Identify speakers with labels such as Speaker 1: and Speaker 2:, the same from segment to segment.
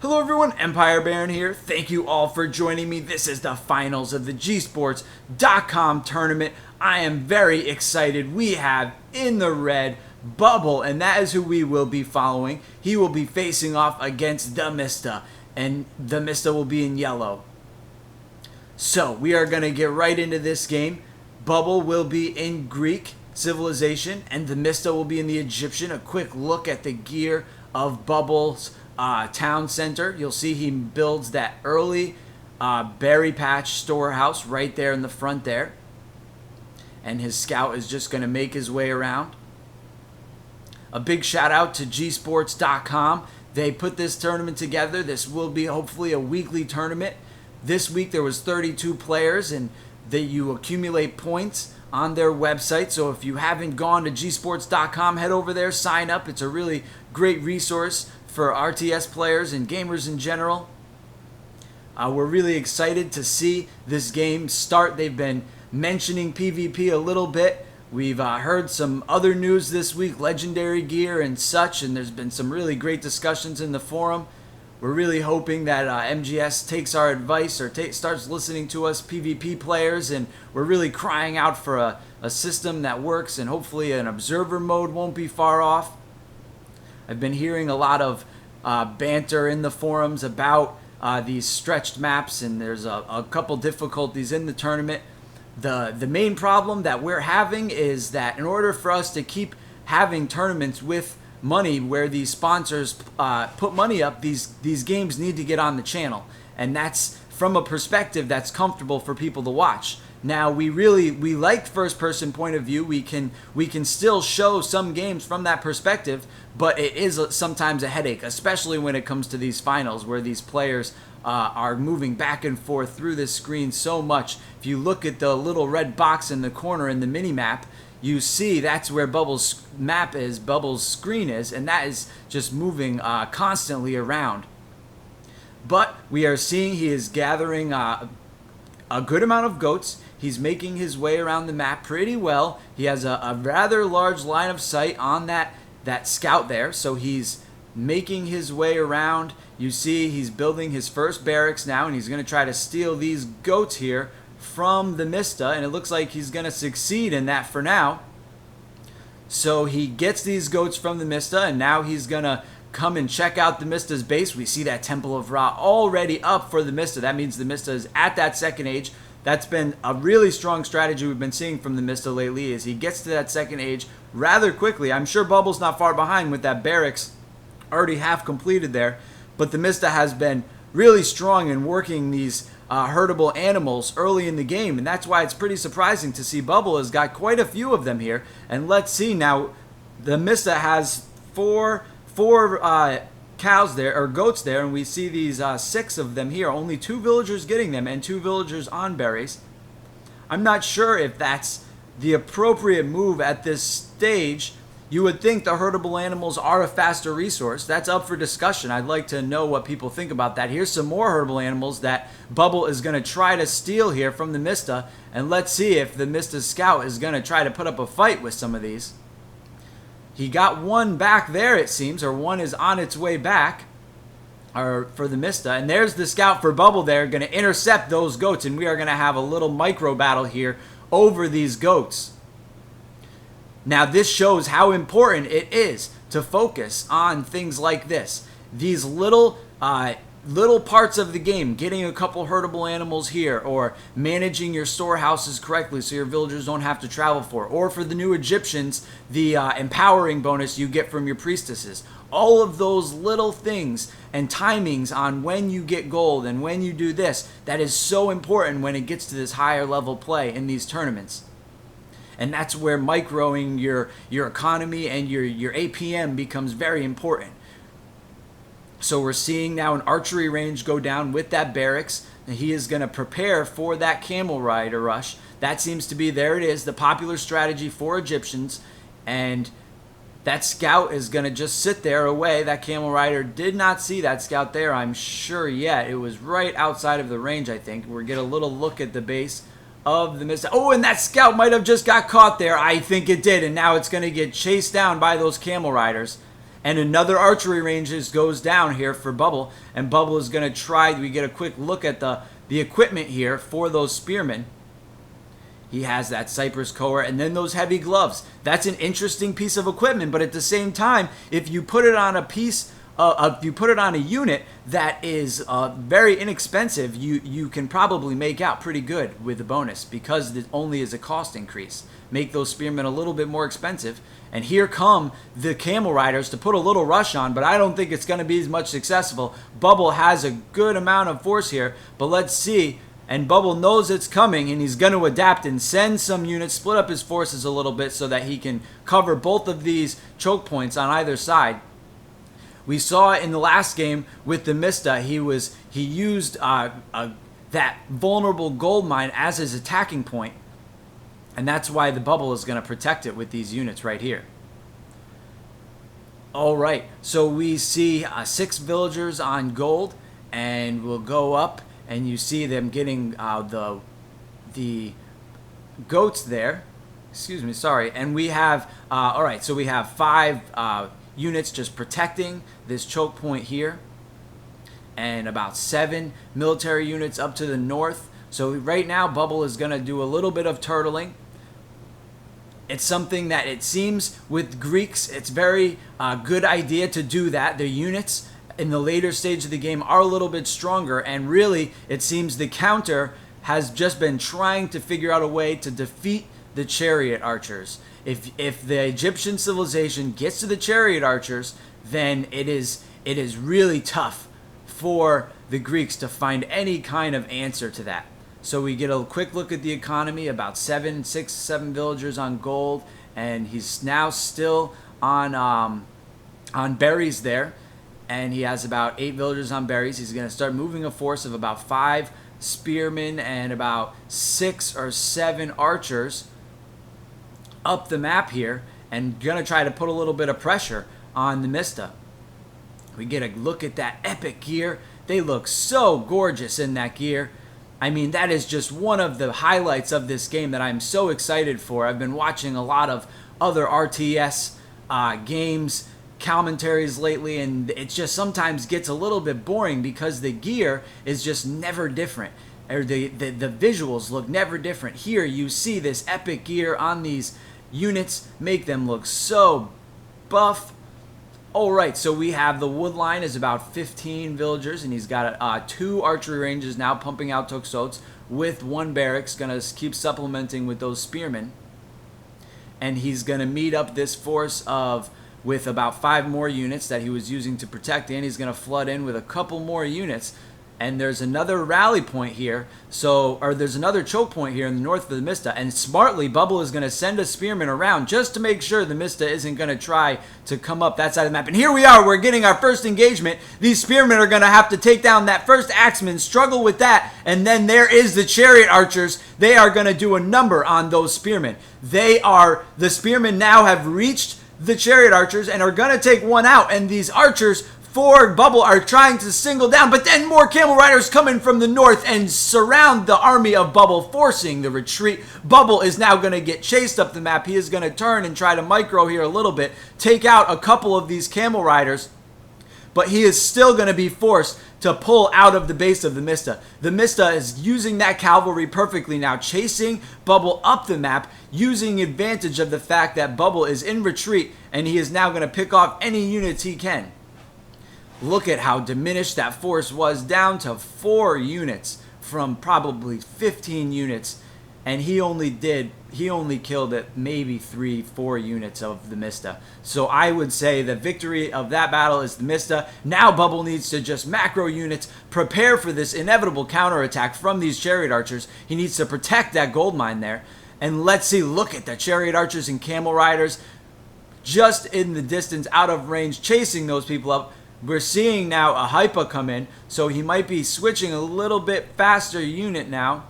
Speaker 1: Hello everyone, Empire Baron here. Thank you all for joining me. This is the finals of the gsports.com tournament. I am very excited. We have in the red Bubble, and that is who we will be following. He will be facing off against TheMistaa, and TheMistaa will be in yellow. So we are going to get right into this game. Bubble will be in Greek civilization, and TheMistaa will be in the Egyptian. A quick look at the gear of Bubble's town center. You'll see he builds that early berry patch storehouse right there in the front there, and his scout is just going to make his way around. A big shout out to gsports.com. They put this tournament together. This will be hopefully a weekly tournament. This week there was 32 players, and that you accumulate points on their website. So if you haven't gone to gsports.com, head over there, sign up. It's a really great resource for RTS players and gamers in general. We're really excited to see this game start. They've been mentioning PvP a little bit. We've heard some other news this week, legendary gear and such, and there's been some really great discussions in the forum. We're really hoping that MGS takes our advice or starts listening to us PvP players, and we're really crying out for a system that works, and hopefully an observer mode won't be far off. I've been hearing a lot of banter in the forums about these stretched maps, and there's a couple difficulties in the tournament. The main problem that we're having is that in order for us to keep having tournaments with money where these sponsors put money up, these games need to get on the channel, and that's from a perspective that's comfortable for people to watch. Now we like first person point of view. We can still show some games from that perspective, but it is sometimes a headache, especially when it comes to these finals where these players are moving back and forth through this screen so much. If you look at the little red box in the corner in the mini map, you see that's where Bubble's map is, Bubble's screen is, and that is just moving constantly around. But we are seeing he is gathering a good amount of goats. He's making his way around the map pretty well. He has a rather large line of sight on that scout there, so he's making his way around. You see he's building his first barracks now, and he's going to try to steal these goats here from TheMistaa, and it looks like he's going to succeed in that for now. So he gets these goats from TheMistaa, and now he's going to come and check out TheMistaa's base. We see that Temple of Ra already up for TheMistaa. That means TheMistaa is at that second age. That's been a really strong strategy we've been seeing from TheMistaa lately, is he gets to that second age rather quickly. I'm sure Bubble's not far behind with that barracks already half completed there, but TheMistaa has been really strong in working these herdable animals early in the game, and that's why it's pretty surprising to see Bubble has got quite a few of them here. And let's see now, TheMistaa has four cows there, or goats there, and we see these 6 of them here. Only 2 villagers getting them, and 2 villagers on berries. I'm not sure if that's the appropriate move at this stage. You would think the herdable animals are a faster resource. That's up for discussion. I'd like to know what people think about that. Here's some more herdable animals that Bubble is going to try to steal here from TheMistaa, and let's see if TheMistaa scout is going to try to put up a fight with some of these. He got one back there, it seems, or one is on its way back for TheMistaa, and there's the scout for Bubble there, going to intercept those goats, and we are going to have a little micro battle here over these goats. Now this shows how important it is to focus on things like this. These little parts of the game, getting a couple herdable animals here, or managing your storehouses correctly so your villagers don't have to travel for, or for the new Egyptians, the empowering bonus you get from your priestesses. All of those little things and timings on when you get gold and when you do this, that is so important when it gets to this higher level play in these tournaments. And that's where microing your economy and your APM becomes very important. So we're seeing now an archery range go down with that barracks. And he is going to prepare for that camel rider rush. That seems to be, there it is, the popular strategy for Egyptians. And that scout is going to just sit there away. That camel rider did not see that scout there, I'm sure, yet. It was right outside of the range, I think. We'll get a little look at the base of TheMistaa. Oh, and that scout might have just got caught there. I think it did, and now it's going to get chased down by those camel riders. And another archery range goes down here for Bubble. And Bubble is going to try. We get a quick look at the equipment here for those spearmen. He has that cypress cover and then those heavy gloves. That's an interesting piece of equipment, but at the same time, if you put it on a piece, if you put it on a unit that is very inexpensive, you can probably make out pretty good with the bonus because it only is a cost increase. Make those spearmen a little bit more expensive. And here come the camel riders to put a little rush on, but I don't think it's going to be as much successful. Bubble has a good amount of force here, but let's see. And Bubble knows it's coming, and he's going to adapt and send some units, split up his forces a little bit so that he can cover both of these choke points on either side. We saw in the last game with TheMistaa, he used that vulnerable gold mine as his attacking point, and that's why the Bubble is going to protect it with these units right here. All right, so we see 6 villagers on gold, and we'll go up. And you see them getting the goats there. Excuse me, sorry. And we have, all right, so we have 5 units just protecting this choke point here. And about 7 military units up to the north. So right now, Bubble is going to do a little bit of turtling. It's something that it seems with Greeks, it's very good idea to do that. The units in the later stage of the game are a little bit stronger, and really it seems the counter has just been trying to figure out a way to defeat the chariot archers. If the Egyptian civilization gets to the chariot archers, then it is really tough for the Greeks to find any kind of answer to that. So we get a quick look at the economy, about 6, 7 villagers on gold, and he's now still on berries there. And he has about 8 villagers on berries. He's going to start moving a force of about 5 spearmen and about 6 or 7 archers up the map here, and going to try to put a little bit of pressure on TheMistaa. We get a look at that epic gear. They look so gorgeous in that gear. I mean, that is just one of the highlights of this game that I'm so excited for. I've been watching a lot of other RTS games, commentaries lately, and it just sometimes gets a little bit boring because the gear is just never different, or the visuals look never different. Here you see this epic gear on these units, make them look so buff. Alright, so we have the wood line is about 15 villagers, and he's got 2 archery ranges now pumping out Toxotes with 1 barracks, gonna keep supplementing with those spearmen. And he's gonna meet up this force with about 5 more units that he was using to protect, and he's going to flood in with a couple more units. And there's another rally point here, there's another choke point here in the north of TheMistaa, and smartly Bubble is going to send a spearman around just to make sure TheMistaa isn't going to try to come up that side of the map. And here we are, we're getting our first engagement. These spearmen are going to have to take down that first axeman, struggle with that, and then there is the chariot archers. They are going to do a number on those spearmen. The spearmen now have reached the chariot archers and are going to take one out, and these archers for Bubble are trying to single down, but then more camel riders come in from the north and surround the army of Bubble, forcing the retreat. Bubble is now going to get chased up the map. He is going to turn and try to micro here a little bit, take out a couple of these camel riders, but he is still going to be forced to pull out of the base of TheMistaa. TheMistaa is using that cavalry perfectly now, chasing Bubble up the map, using advantage of the fact that Bubble is in retreat, and he is now going to pick off any units he can. Look at how diminished that force was, down to 4 units from probably 15 units, and he only killed it maybe 3-4 units of TheMistaa. So I would say the victory of that battle is TheMistaa. Now Bubble needs to just macro units, prepare for this inevitable counterattack from these chariot archers. He needs to protect that gold mine there. And let's see, look at the chariot archers and camel riders just in the distance, out of range, chasing those people up. We're seeing now a Hypa come in, so he might be switching a little bit faster unit now.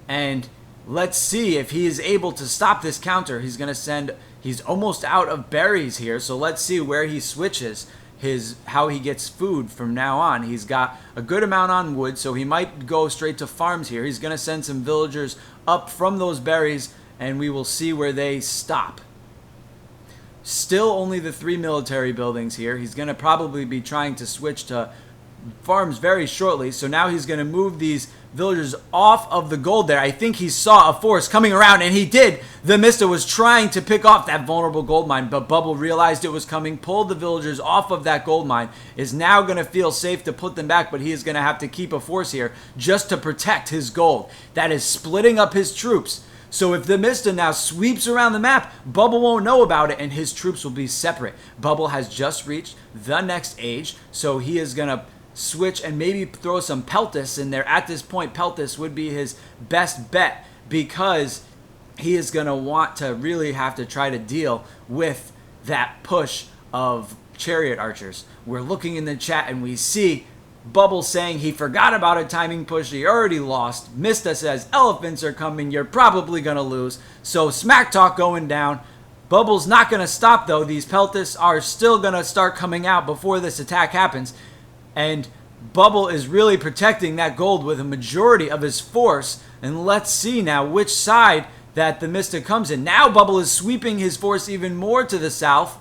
Speaker 1: And let's see if he is able to stop this counter. He's almost out of berries here, so let's see where he switches how he gets food from now on. He's got a good amount on wood, so he might go straight to farms here. He's going to send some villagers up from those berries, and we will see where they stop. Still only the 3 military buildings here. He's going to probably be trying to switch to farms very shortly. So now he's going to move these villagers off of the gold there. I think he saw a force coming around, and he did. TheMistaa was trying to pick off that vulnerable gold mine, but Bubble realized it was coming, pulled the villagers off of that gold mine, is now going to feel safe to put them back, but he is going to have to keep a force here just to protect his gold. That is splitting up his troops. So if TheMistaa now sweeps around the map, Bubble won't know about it, and his troops will be separate. Bubble has just reached the next age, so he is going to switch and maybe throw some Peltis in there. At this point, Peltis would be his best bet because he is going to want to really have to try to deal with that push of chariot archers. We're looking in the chat and we see Bubble saying he forgot about a timing push. He already lost. Mistaa says elephants are coming. You're probably going to lose. So smack talk going down. Bubble's not going to stop though. These Peltis are still going to start coming out before this attack happens. And Bubble is really protecting that gold with a majority of his force. And let's see now which side that TheMistaa comes in. Now Bubble is sweeping his force even more to the south,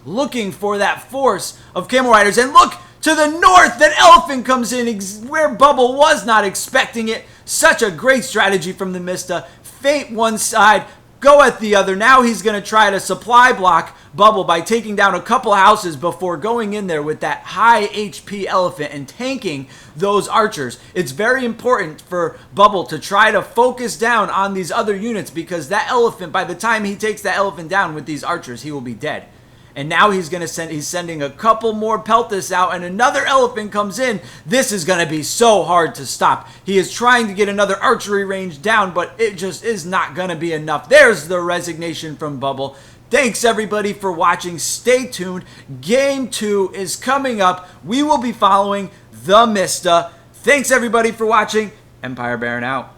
Speaker 1: looking for that force of camel riders. And look! To the north, that elephant comes in where Bubble was not expecting it. Such a great strategy from TheMistaa. Feint one side, go at the other. Now he's going to try to supply block Bubble by taking down a couple houses before going in there with that high HP elephant and tanking those archers. It's very important for Bubble to try to focus down on these other units because that elephant, by the time he takes that elephant down with these archers, he will be dead. And now he's sending a couple more Peltis out, and another elephant comes in. This is going to be so hard to stop. He is trying to get another archery range down, but it just is not going to be enough. There's the resignation from Bubble. Thanks, everybody, for watching. Stay tuned. Game 2 is coming up. We will be following TheMistaa. Thanks, everybody, for watching. Empire Baron out.